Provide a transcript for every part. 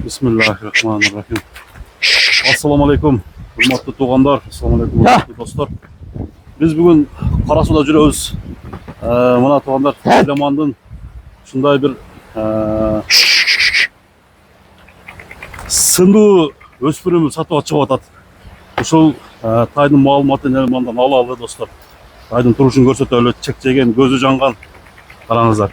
Bismillahirrahmanirrahim. Assalamu alaikum. Hurmatlı tuğanlar, assalamu alaikum hurmatlı dostlar. Biz bugün Karasu'da жүрөбүz. Mına tuğanlar, Eleman'dın şunday bir sındığı öspürümü satıp çıkıp atat. Uşul taydın malumatını Eleman'dan alalı dostlar. Taydın turuşun görsetölü, çekçegen, gözü jangan. Karanızlar.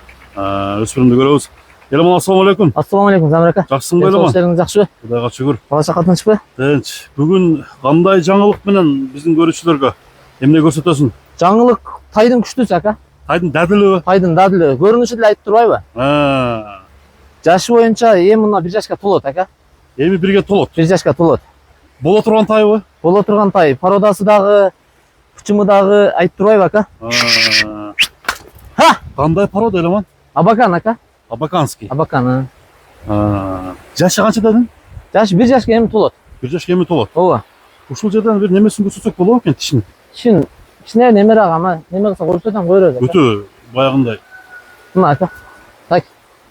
Öspürümdü görüyoruz. Eleman, assalamu alaikum. Assalamu alaikum Zamir aka. Жақсың ба Eleman? Işleriniz жақсы. Құдайға шүгүр. Бала шақа тыныш па? Tinch. Бүгін қандай жаңалық менен біздің көрүүчүлөргө эмне көрсөтөсүң? Жаңылық тайдың күштүсү ака. Тайдын дәділі. Тайдың дадылы. Көрүнүшү деле айтып турбайбы? Жашы боюнча эми мына 1 жашка толот ака. Эми бирге толот. 1 жашка толот. Боло турган тайбы? Боло турган тай. Породасы дагы, кычымы дагы айтып турбайбы ака? Ха! Кандай порода Eleman? Абакан ака. Абаканский. Абакан. Жашы канча дедиң? Жашы 1 жашка эми толот. 1 жашка эми толот. Ооба. Ушул жерден бир немесин көрсөтсөк болобу экен тишин? Тишин кичине немерак ама неме кылса көрсөтөм көрөт ака. Өтө баягындай. Мына ака. Так.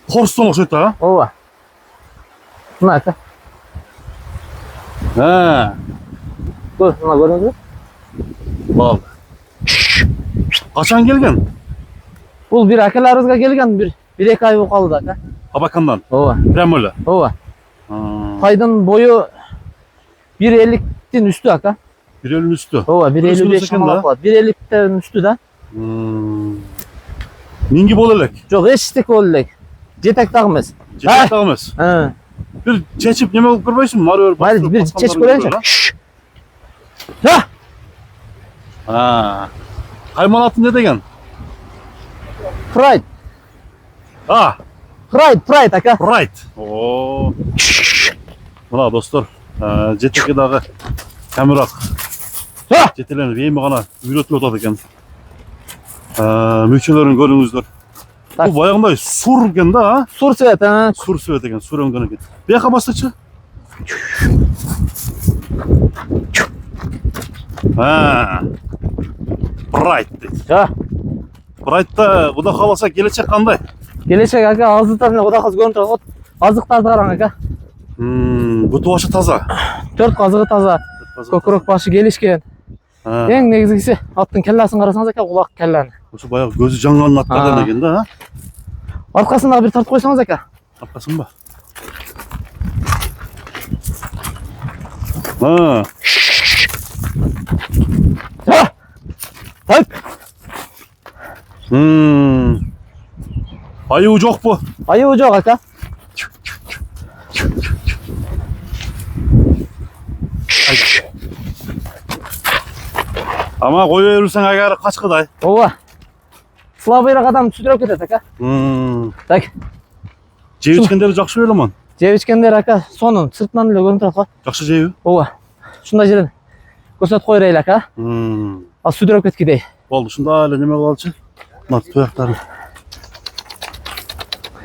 Корстон окшойт да? Ооба. Мына ака. Көр, мына көрдүңүзбү? Балды. Качан келген? Бул бир акаларыбызга келген бир 1-2 ай болуп калды ака. Абакандан. Ооба. Прям эле. Ооба. Тайдын бою 1,50-тин үстү ака. 1,50 үстү. Ооба, 1,55 шамалап калат. 1,50-тен үстү да. Минги боло элек. Жок, эчтеке боло элек. Жетек дагы эмес. Жетек дагы эмес. Бир чечип неме кылып көрбөйсүңбү? Мары Майли бир чечип көрөйүнчү. Кайман аты не деген? Прайд. Прайд ака. Прайд. Мына достор, жетекке дагы камерак. Жетеленип эми гана үйрөтүлүп атат экен. Мүчөлөрүн көрүңүздөр. Бул баягындай сур экен да, Сур свет, Сур свет экен, сур өңгөн экен. Бияка басычы. Прайд дейт. Прайдта Кудай кааласа келечек кандай? Келечек ака азыктар менен Кудай кааласа көрүнүп турат. Азыктарды караң ака. Буту башы таза. 4 казыгы таза. Көкүрөк башы келишкен. Эң негизгиси аттын келласын карасаңыз ака, кулак келланы. Ошо баягы көзү жанган аттардан экен да. Аркасына бир тартып койсоңуз ака. Аркасын ба? Так. Айыбы жокпу? Айыбы жок ака. Ама кое берсең агары качкыдай. Ооба. Слабыйраак адам сүдүрөп кетет ака. Так. Жеп ичкендери жакшы Eleman? Жеп ичкендер ака сонун сыртынан эле көрүнүп турат го. Жакшы жейби? Ооба. Ушундай жерден көрсөтүп коёр эле ака. Ал сүдүрөп кеткидей. Болду, ушундай эле неме кылалычы. Мына туяктарын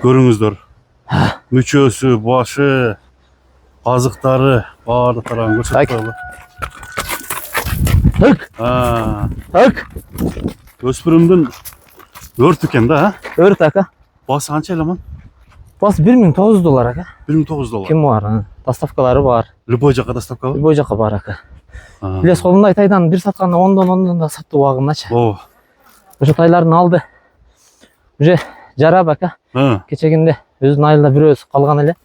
көрүңүздөр. Мүчөсү, башы, казыктары баардыктарын көрсөтүп коелу. Так. Өспүрүмдүн өрт экен да, Өрт ака. Басы канча Eleman? Бас $1,900 ака. $1,900. Ким бар? Доставкалары бар. Любой жака доставкабы? Любой жака бар ака. Билес колундай тайдан бир сатканда 10дон да сатты убагындачы. Ошо тайларын алды. Уже жарап ака. Кечегинде өзүнүн айылда бирөөсү калган эле.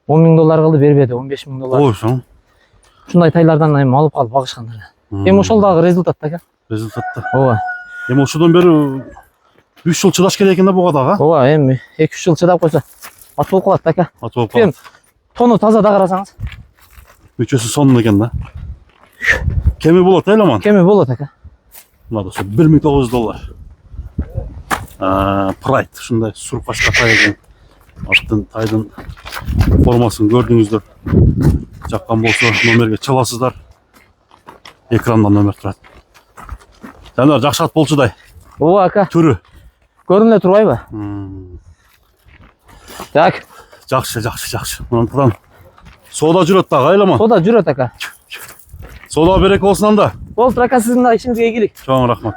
$10,000 кылды, бербеди, $15,000. Ошо. Ушундай тайлардан эми алып калып багышкандар. Эми ошол дагы результат ака. Результатта. Ооба. Эми ошодон бери 3 жыл чыдаш керек экен да буга дагы. Ооба, эми 2-3 жыл чыдап койсо ат болуп калат ака. Ат болуп калат. Тону таза да карасаңыз. Мүчөсү сонун экен да. Кеми болот Eleman? Кеми болот ака. Мына достор, $1,900. Прайд, ушундай сур качка тай экен. Аттын тайдын формасын көрдүңүздөр. Жаккан болсо номерге чаласыздар. Экранда номер турат. Жанар жакшы ат болчудай. Ооба ака. Түрү көрүнө турбайбы? Так. Жакшы. Мынтадан соода жүрөт дагы Eleman. Соода жүрөт ака. Соода береке болсун анда. Болду ака, сиздин да ишиңизге ийгилик. Чоң рахмат.